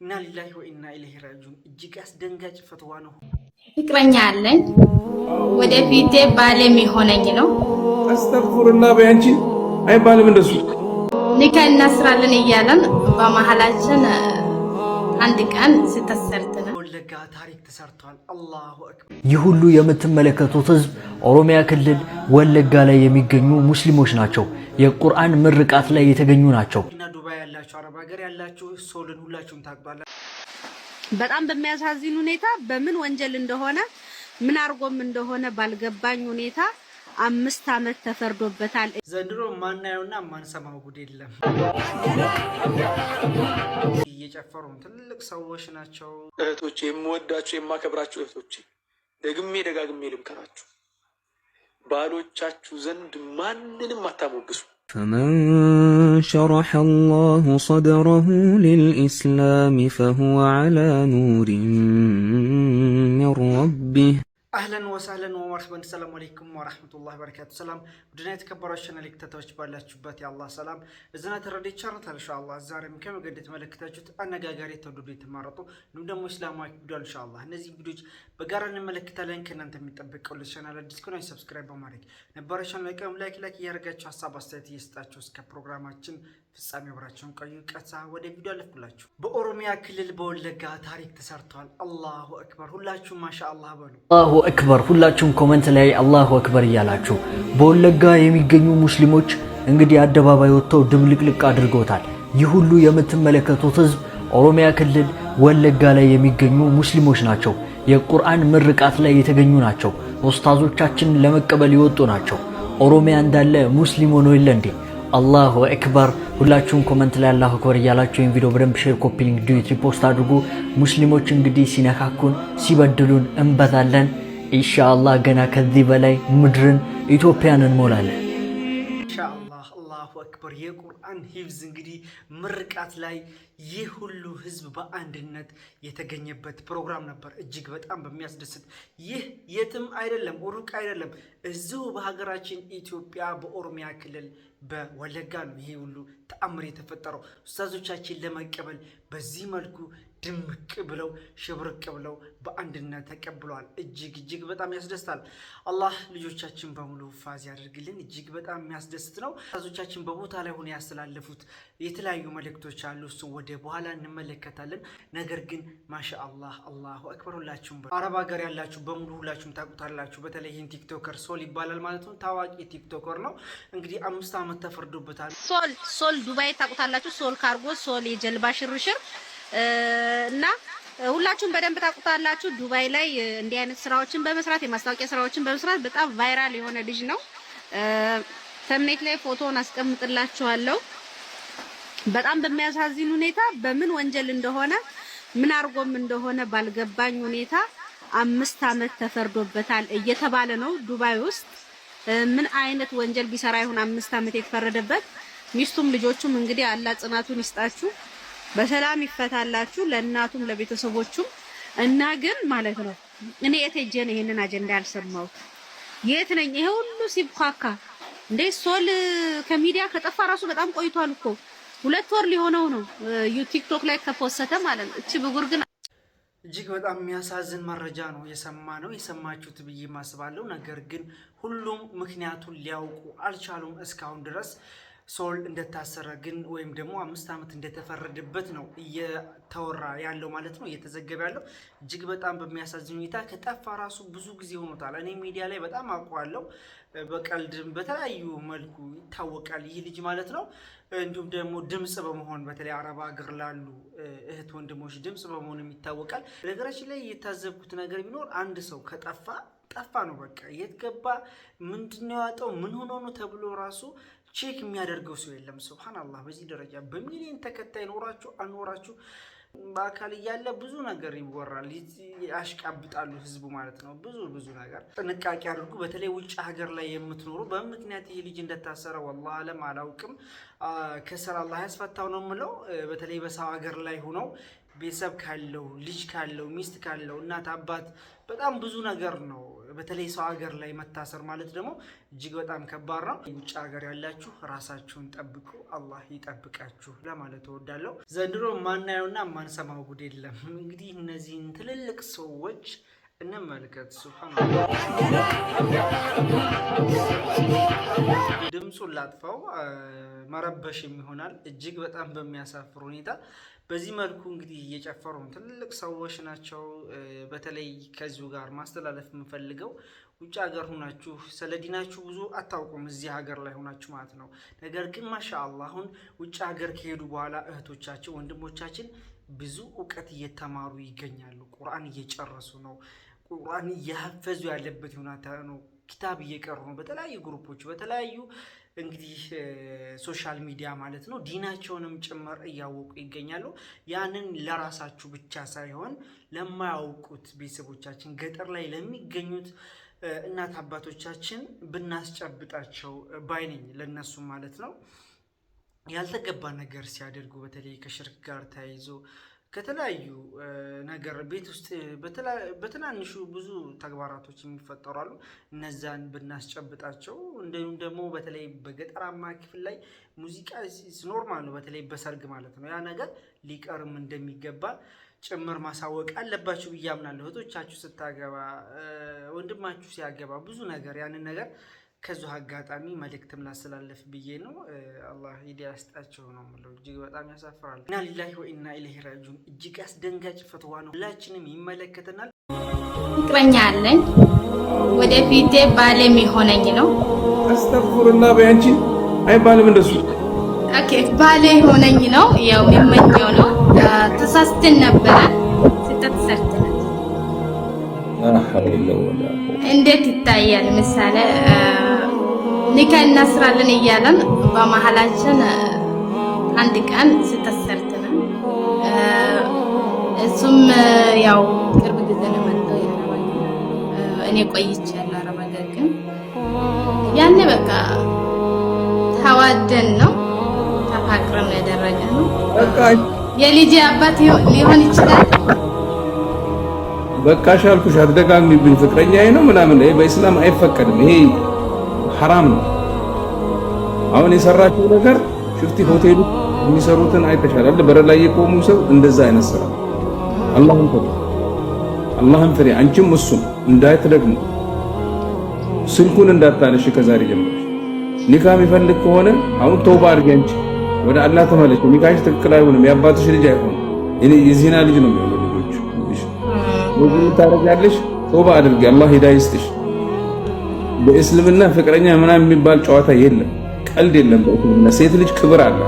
ኢና ሊላሂ ወኢና ኢለይሂ ራጂዑን እጅግ አስደንጋጭ ፈትዋ ነው። ፍቅረኛ አለኝ ወደፊት ባለም ይሆነኝ ነው። አስተግፍሩና በያንቺ አይባልም እንደሱ ኒካ እናስራለን እያለን በመሐላችን አንድ ቀን ስተሰርተና ወለጋ ታሪክ ተሰርቷል። አላሁ አክበር። ይህ ሁሉ የምትመለከቱት ህዝብ ኦሮሚያ ክልል ወለጋ ላይ የሚገኙ ሙስሊሞች ናቸው። የቁርአን ምርቃት ላይ የተገኙ ናቸው። እና ዱባይ ያላችሁ አረብ ሀገር ያላችሁ ሶልን ሁላችሁም ታውቃላችሁ። በጣም በሚያሳዝን ሁኔታ በምን ወንጀል እንደሆነ ምን አርጎም እንደሆነ ባልገባኝ ሁኔታ 5 አመት ተፈርዶበታል። ዘንድሮ ማናየውና ማንሰማው ጉድ የለም። እየጨፈሩ ትልቅ ሰዎች ናቸው። እህቶቼ፣ የምወዳችሁ የማከብራችሁ እህቶቼ፣ ደግሜ ደጋግሜ ልምከራችሁ፣ ባሎቻችሁ ዘንድ ማንንም አታሞግሱ። فمن شرح الله صدره للإسلام فهو على نور من ربه. አህለን ወሰህለን ወመርሐበን። ሰላም አለይኩም ወራህመቱላሂ ወበረካቱ። ሰላም ወደና የተከበራችሁ ቻናል ተከታታዮች ባላችሁበት የአላህ ሰላም እዝና ተረዲት ቻናል ኢንሻአላህ ዛሬም ከመገድ የተመለከታችሁት አነጋጋሪ ተወደዱ የተማረጡ እንዲሁም ደግሞ እስላማዊ ቪዲዮ ኢንሻአላህ እነዚህ ቪዲዮዎች በጋራ እንመለከታለን። ከእናንተ የሚጠበቀው ለቻናል አዲስ ከሆነ ሰብስክራይብ በማድረግ ነባራችሁን ላይክ እያደረጋችሁ ሀሳብ አስተያየት እየሰጣችሁ እስከ ፕሮግራማችን ፍጻሜ አብራችሁን ቆዩ። ቀጥታ ወደ ቪዲዮ አለፍኩላችሁ። በኦሮሚያ ክልል በወለጋ ታሪክ ተሰርቷል። አላሁ አክበር። ሁላችሁም ማሻአላህ በሉ። አላሁ አክበር። ሁላችሁም ኮሜንት ላይ አላሁ አክበር እያላችሁ በወለጋ የሚገኙ ሙስሊሞች እንግዲህ አደባባይ ወጥተው ድምልቅልቅ አድርገውታል። ይህ ሁሉ የምትመለከቱት ህዝብ ኦሮሚያ ክልል ወለጋ ላይ የሚገኙ ሙስሊሞች ናቸው። የቁርአን ምርቃት ላይ የተገኙ ናቸው። ኡስታዞቻችን ለመቀበል ይወጡ ናቸው። ኦሮሚያ እንዳለ ሙስሊም ሆኖ የለ እንዴ? አላሁ አክበር። ሁላችሁም ኮሜንት ላይ አላሁ አክበር እያላችሁ ይህን ቪዲዮ በደንብ ሼር፣ ኮፒ ሊንክ፣ ዱዊት፣ ሪፖስት አድርጉ። ሙስሊሞች እንግዲህ ሲነካኩን ሲበድሉን እንበታለን። ኢንሻአላህ ገና ከዚህ በላይ ምድርን ኢትዮጵያን እንሞላለን ኢንሻአላህ። አላሁ አክበር። የቁርአን ሂፍዝ እንግዲህ ምርቃት ላይ ይህ ሁሉ ህዝብ በአንድነት የተገኘበት ፕሮግራም ነበር። እጅግ በጣም በሚያስደስት ይህ የትም አይደለም ሩቅ አይደለም፣ እዚሁ በሀገራችን ኢትዮጵያ በኦሮሚያ ክልል በወለጋ ነው ይሄ ሁሉ ተአምር የተፈጠረው። ኡስታዞቻችን ለመቀበል በዚህ መልኩ ድምቅ ብለው ሽብርቅ ብለው በአንድነት ተቀብለዋል። እጅግ በጣም ያስደስታል። አላህ ልጆቻችን በሙሉ ፋዝ ያደርግልን። እጅግ በጣም የሚያስደስት ነው። ኡስታዞቻችን በቦታ ላይ ሆነ ያስተላለፉት የተለያዩ መልእክቶች አሉ። እሱ ወደ በኋላ እንመለከታለን። ነገር ግን ማሻአላህ አላሁ አክበር። ሁላችሁም አረብ ሀገር ያላችሁ በሙሉ ሁላችሁም ታውቁታላችሁ። በተለይ ይህን ቲክቶከር ሶል ይባላል ማለት ነው። ታዋቂ ቲክቶከር ነው። እንግዲህ 5 አመት ተፈርዶበታል። ሶል ዱባይ ታውቁታላችሁ። ሶል ካርጎ፣ ሶል የጀልባ ሽርሽር እና ሁላችሁም በደንብ ታውቁታላችሁ። ዱባይ ላይ እንዲህ አይነት ስራዎችን በመስራት የማስታወቂያ ስራዎችን በመስራት በጣም ቫይራል የሆነ ልጅ ነው። ተምኔት ላይ ፎቶውን አስቀምጥላችኋለሁ። በጣም በሚያሳዝን ሁኔታ በምን ወንጀል እንደሆነ ምን አርጎም እንደሆነ ባልገባኝ ሁኔታ 5 አመት ተፈርዶበታል እየተባለ ነው። ዱባይ ውስጥ ምን አይነት ወንጀል ቢሰራ ይሁን 5 አመት የተፈረደበት? ሚስቱም ልጆቹም እንግዲህ አላህ ጽናቱን ይስጣችሁ፣ በሰላም ይፈታላችሁ፣ ለእናቱም ለቤተሰቦቹም። እና ግን ማለት ነው እኔ የት ሄጄ ነው ይሄንን አጀንዳ ያልሰማሁት? የት ነኝ? ይሄ ሁሉ ሲብካካ እንዴ! ሶል ከሚዲያ ከጠፋ ራሱ በጣም ቆይቷል እኮ 2 ወር ሊሆነው ነው ቲክቶክ ላይ ከፖስተ ማለት ነው። እቺ ብጉር ግን እጅግ በጣም የሚያሳዝን መረጃ ነው የሰማችሁት ብዬ ማስባለሁ። ነገር ግን ሁሉም ምክንያቱን ሊያውቁ አልቻሉም እስካሁን ድረስ። ሶል እንደታሰረ ግን ወይም ደግሞ 5 አመት እንደተፈረደበት ነው እየተወራ ያለው ማለት ነው፣ እየተዘገበ ያለው። እጅግ በጣም በሚያሳዝን ሁኔታ ከጠፋ ራሱ ብዙ ጊዜ ሆኖታል። እኔ ሚዲያ ላይ በጣም አውቀዋለሁ፣ በቀልድም በተለያዩ መልኩ ይታወቃል ይህ ልጅ ማለት ነው። እንዲሁም ደግሞ ድምጽ በመሆን በተለይ አረብ ሀገር ላሉ እህት ወንድሞች ድምጽ በመሆን ይታወቃል። ነገራችን ላይ የታዘብኩት ነገር ቢኖር አንድ ሰው ከጠፋ ጠፋ ነው በቃ። የት ገባ፣ ምንድነው ያወጣው፣ ምን ሆኖ ነው ተብሎ ራሱ ቼክ የሚያደርገው ሰው የለም። ሱብሃንአላህ። በዚህ ደረጃ በሚሊዮን ተከታይ ኖራችሁ አልኖራችሁ በአካል እያለ ብዙ ነገር ይወራል፣ ያሽቃብጣሉ ህዝቡ ማለት ነው። ብዙ ነገር ጥንቃቄ አድርጉ። በተለይ ውጭ ሀገር ላይ የምትኖሩ በምክንያት ይህ ልጅ እንደታሰረ ወላሂ አለም አላውቅም። ከስራ አላህ ያስፈታው ነው የምለው። በተለይ በሰው ሀገር ላይ ሆነው ቤተሰብ ካለው ልጅ ካለው ሚስት ካለው እናት አባት በጣም ብዙ ነገር ነው። በተለይ ሰው ሀገር ላይ መታሰር ማለት ደግሞ እጅግ በጣም ከባድ ነው። ውጭ ሀገር ያላችሁ ራሳችሁን ጠብቁ፣ አላህ ይጠብቃችሁ ለማለት እወዳለሁ። ዘንድሮ ማናየውና ማንሰማው ጉድ የለም። እንግዲህ እነዚህን ትልልቅ ሰዎች እንመልከት። ሱብሃንአላህ ድምፁን ላጥፋው መረበሽም ይሆናል እጅግ በጣም በሚያሳፍር ሁኔታ በዚህ መልኩ እንግዲህ እየጨፈሩ ትልልቅ ሰዎች ናቸው። በተለይ ከዚሁ ጋር ማስተላለፍ የምፈልገው ውጭ ሀገር ሆናችሁ ስለ ዲናችሁ ብዙ አታውቁም፣ እዚህ ሀገር ላይ ሆናችሁ ማለት ነው። ነገር ግን ማሻአላህ አሁን ውጭ ሀገር ከሄዱ በኋላ እህቶቻችን ወንድሞቻችን ብዙ እውቀት እየተማሩ ይገኛሉ። ቁርአን እየጨረሱ ነው። ቁርአን እያፈዙ ያለበት ሁኔታ ነው። ኪታብ እየቀሩ ነው። በተለያዩ ግሩፖች በተለያዩ እንግዲህ ሶሻል ሚዲያ ማለት ነው ዲናቸውንም ጭምር እያወቁ ይገኛሉ። ያንን ለራሳችሁ ብቻ ሳይሆን ለማያውቁት ቤተሰቦቻችን ገጠር ላይ ለሚገኙት እናት አባቶቻችን ብናስጨብጣቸው ባይነኝ ለነሱ ማለት ነው። ያልተገባ ነገር ሲያደርጉ በተለይ ከሽርክ ጋር ተያይዞ ከተለያዩ ነገር ቤት ውስጥ በትናንሹ ብዙ ተግባራቶች የሚፈጠሩ አሉ። እነዛን ብናስጨብጣቸው እንዲሁም ደግሞ በተለይ በገጠራማ ክፍል ላይ ሙዚቃ ኖርማል ነው፣ በተለይ በሰርግ ማለት ነው። ያ ነገር ሊቀርም እንደሚገባ ጭምር ማሳወቅ አለባችሁ ብዬ አምናለሁ። እህቶቻችሁ ስታገባ ወንድማችሁ ሲያገባ ብዙ ነገር ያንን ነገር ከዙ አጋጣሚ መልእክትም ላስተላለፍ ብዬ ነው። አላህ ሂዳያ ያስጣቸው ነው የምለው። እጅግ በጣም ያሳፍራል። ኢና ሊላሂ ወኢና ኢለይሂ ራጂዑን። እጅግ አስደንጋጭ ፈትዋ ነው፣ ሁላችንም ይመለከተናል። ፍቅረኛ አለኝ፣ ወደፊት ባሌ የሚሆነኝ ነው። አስተግፍሩላ በያንቺ አይባልም እንደሱ። ኦኬ ባሌ ሆነኝ ነው ያው የሚመኘው ነው። ተሳስተን ነበረ ስህተት ሰርተናል። እንዴት ይታያል? ምሳሌ ኒካ እናስራለን እያለን በመሀላችን አንድ ቀን ስህተት ሰርተናል። እሱም ያው ቅርብ ጊዜ ነው መጥቶ እኔ ቆይቻለሁ አረብ ሀገር። ግን ያኔ በቃ ተዋደን ነው ተፋቅረን ያደረግነው። የልጅ አባት ሊሆን ይችላል። በቃ ሻልኩሽ አትደጋግሚብኝ። ፍቅረኛዬ ነው ምናምን በእስላም አይፈቀድም። ይሄ ሐራም ነው። አሁን የሰራችው ነገር ሽፍቲ ሆቴሉ የሚሰሩትን አይተሻል። በር ላይ የቆሙ ሰው እንደዛ አይነት ስራ አላህን ፍሬ። አንቺም እሱም እንዳትደግሙ። ስልኩን እንዳታነሽ ከዛሬ ጀምሮ። ኒካ የሚፈልግ ከሆነ አሁን ተውባ አድርጊ። አንቺ ወደ አላህ ተመለሽ። ኒካሽ ትክክል አይሆንም። የአባትሽ ልጅ አይሆንም። እኔ የዚህና ልጅ ነው የሚሆነው። ልጆች ወንጀል ታረጋለሽ። ተውባ አድርጊ። አላህ ሂዳያ ይስጥሽ። በእስልምና ፍቅረኛ ምናምን የሚባል ጨዋታ የለም፣ ቀልድ የለም። በእስልምና ሴት ልጅ ክብር አለ።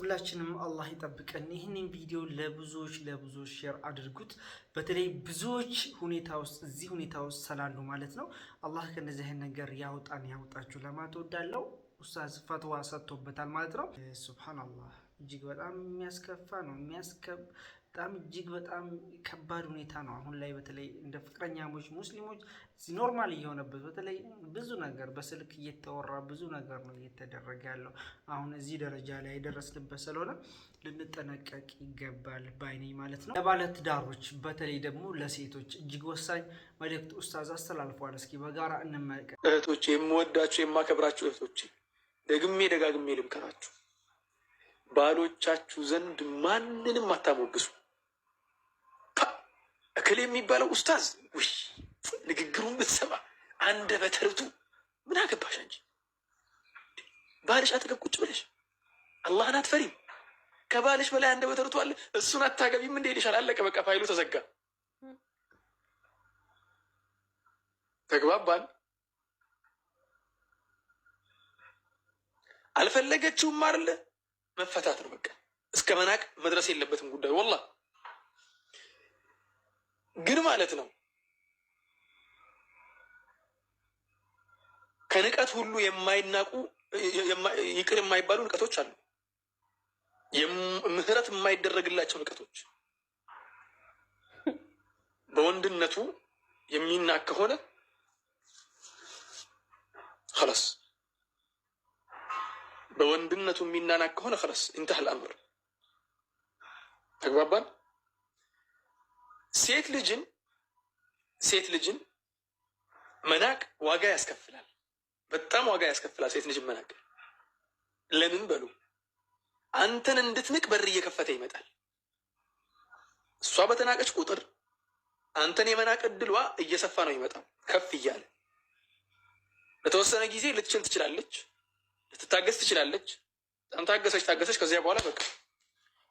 ሁላችንም አላህ ይጠብቀን። ይህንን ቪዲዮ ለብዙዎች ሼር አድርጉት። በተለይ ብዙዎች ሁኔታ ውስጥ እዚህ ሁኔታ ውስጥ ስላሉ ማለት ነው። አላህ ከነዚህ ነገር ያውጣችሁ ለማለት እወዳለሁ። ኡስታዝ ፈትዋ ሰጥቶበታል ማለት ነው። ሱብሃንአላህ እጅግ በጣም የሚያስከፋ ነው። በጣም እጅግ በጣም ከባድ ሁኔታ ነው አሁን ላይ በተለይ እንደ ፍቅረኛሞች ሙስሊሞች ኖርማል እየሆነበት በተለይ ብዙ ነገር በስልክ እየተወራ ብዙ ነገር ነው እየተደረገ ያለው። አሁን እዚህ ደረጃ ላይ የደረስንበት ስለሆነ ልንጠነቀቅ ይገባል ባይኔ ማለት ነው። ለባለ ትዳሮች በተለይ ደግሞ ለሴቶች እጅግ ወሳኝ መልእክት ኡስታዝ አስተላልፈዋል። እስኪ በጋራ እንመልከት። እህቶቼ፣ የምወዳችሁ የማከብራችሁ እህቶቼ፣ ደግሜ ደጋግሜ ልምከራችሁ፣ ባሎቻችሁ ዘንድ ማንንም አታሞግሱ። እከሌ የሚባለው ኡስታዝ ውይ ንግግሩን ብትሰማ አንደበተ ርቱዕ ምን አገባሽ አንቺ? ባልሽ አጠገብ ቁጭ ብለሽ አላህን አትፈሪም? ከባልሽ በላይ አንደበተ ርቱዕ አለ። እሱን አታገቢም እንደ ይልሻል። አለቀ በቃ፣ ፋይሉ ተዘጋ። ተግባባን? አልፈለገችውም አይደለ? መፈታት ነው በቃ። እስከ መናቅ መድረስ የለበትም ጉዳዩ ወላሂ። ግን ማለት ነው ከንቀት ሁሉ የማይናቁ ይቅር የማይባሉ ንቀቶች አሉ። ምህረት የማይደረግላቸው ንቀቶች። በወንድነቱ የሚናቅ ከሆነ خلاص በወንድነቱ የሚናናቅ ከሆነ خلاص انتهى الامر። ተግባባን? ሴት ልጅን መናቅ ዋጋ ያስከፍላል። በጣም ዋጋ ያስከፍላል ሴት ልጅን መናቅ። ለምን በሉ፣ አንተን እንድትንቅ በር እየከፈተ ይመጣል። እሷ በተናቀች ቁጥር አንተን የመናቅ እድሏ እየሰፋ ነው ይመጣል፣ ከፍ እያለ። ለተወሰነ ጊዜ ልትችል ትችላለች፣ ልትታገስ ትችላለች። በጣም ታገሰች። ከዚያ በኋላ በቃ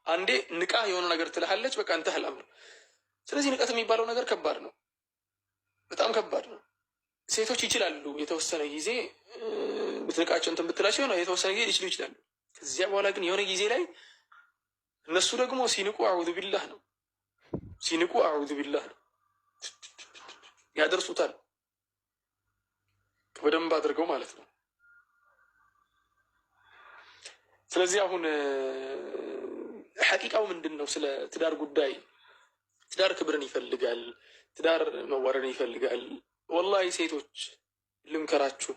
አንዴ ንቃ የሆነ ነገር ትልሃለች፣ በቃ እንተህ አልአምር። ስለዚህ ንቀት የሚባለው ነገር ከባድ ነው፣ በጣም ከባድ ነው። ሴቶች ይችላሉ የተወሰነ ጊዜ ብትንቃቸው እንትን ብትላቸው ነው የተወሰነ ጊዜ ሊችሉ ይችላሉ። ከዚያ በኋላ ግን የሆነ ጊዜ ላይ እነሱ ደግሞ ሲንቁ አዑዙ ቢላህ ነው፣ ሲንቁ አዑዙ ቢላህ ነው ያደርሱታል፣ በደንብ አድርገው ማለት ነው። ስለዚህ አሁን ሐቂቃው ምንድን ነው? ስለ ትዳር ጉዳይ፣ ትዳር ክብርን ይፈልጋል፣ ትዳር መዋረድን ይፈልጋል። ወላሂ ሴቶች ልምከራችሁ፣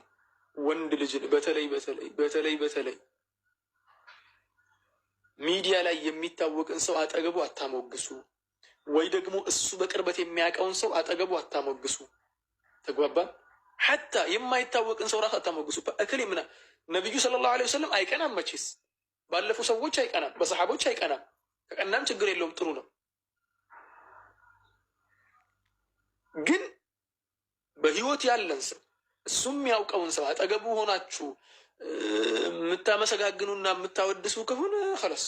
ወንድ ልጅን በተለይ ሚዲያ ላይ የሚታወቅን ሰው አጠገቡ አታሞግሱ፣ ወይ ደግሞ እሱ በቅርበት የሚያውቀውን ሰው አጠገቡ አታሞግሱ። ተግባባን? ሐታ የማይታወቅን ሰው ራሱ አታሞግሱ። እከሌ ምና ነቢዩ ሰለላሁ ዐለይሂ ወሰለም አይቀናም መቼስ፣ ባለፉ ሰዎች አይቀናም፣ በሰሓቦች አይቀናም። ከቀናም ችግር የለውም፣ ጥሩ ነው። ግን በህይወት ያለን ሰው እሱም ያውቀውን ሰው አጠገቡ ሆናችሁ የምታመሰጋግኑና የምታወድሱ ከሆነ خلاص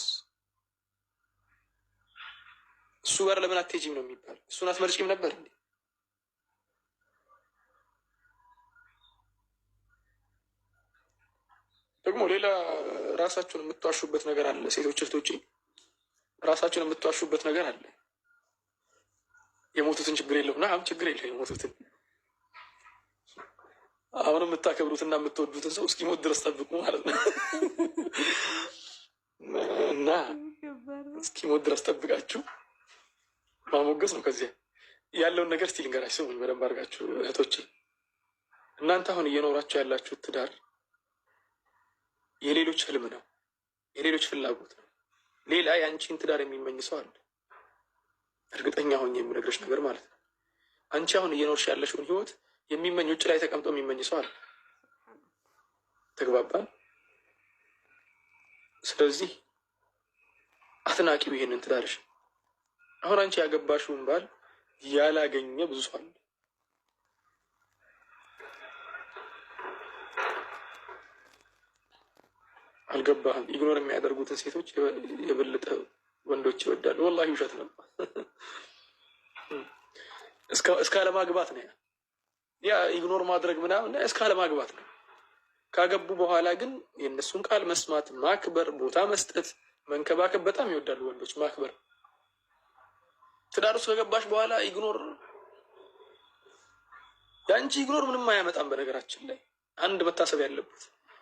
እሱ ጋር ለምን አትሄጂም ነው የሚባል። እሱን አትመርጪም ነበር እንዴ? ደግሞ ሌላ ራሳችሁን የምትዋሹበት ነገር አለ። ሴቶች እህቶቼ፣ ራሳችሁን የምትዋሹበት ነገር አለ። የሞቱትን ችግር የለውም ና ችግር የለው የሞቱትን አሁን የምታከብሩትና የምትወዱትን ሰው እስኪሞት ድረስ ጠብቁ ማለት ነው። እና እስኪሞት ድረስ ጠብቃችሁ ማሞገስ ነው። ከዚያ ያለውን ነገር እስቲ ልንገራችሁ፣ ስሙኝ በደንብ አድርጋችሁ እህቶቼ። እናንተ አሁን እየኖራችሁ ያላችሁት ትዳር የሌሎች ህልም ነው፣ የሌሎች ፍላጎት ነው። ሌላ የአንቺን ትዳር የሚመኝ ሰው አለ። እርግጠኛ ሆኜ የምነግርሽ ነገር ማለት ነው። አንቺ አሁን እየኖርሽ ያለሽውን ህይወት የሚመኝ ውጭ ላይ ተቀምጦ የሚመኝ ሰው አለ። ተግባባን? ስለዚህ አትናቂው ይሄንን ትዳርሽ። አሁን አንቺ ያገባሽውን ባል ያላገኘ ብዙ ሰው አለ። አልገባህም? ኢግኖር የሚያደርጉትን ሴቶች የበለጠ ወንዶች ይወዳሉ። ወላሂ ውሸት ነው። እስከ አለማግባት ነው ያ ኢግኖር ማድረግ ምናምን፣ እስከ አለማግባት ነው። ካገቡ በኋላ ግን የእነሱን ቃል መስማት፣ ማክበር፣ ቦታ መስጠት፣ መንከባከብ በጣም ይወዳሉ ወንዶች። ማክበር ትዳር ውስጥ ከገባሽ በኋላ ኢግኖር፣ የአንቺ ኢግኖር ምንም አያመጣም። በነገራችን ላይ አንድ መታሰብ ያለበት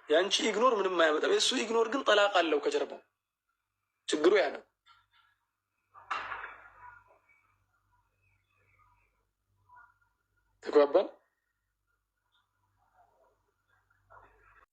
የአንቺ ኢግኖር ምንም አያመጣም። የእሱ ኢግኖር ግን ጠላቅ አለው ከጀርባው። ችግሩ ያ ነው። ተግባባን?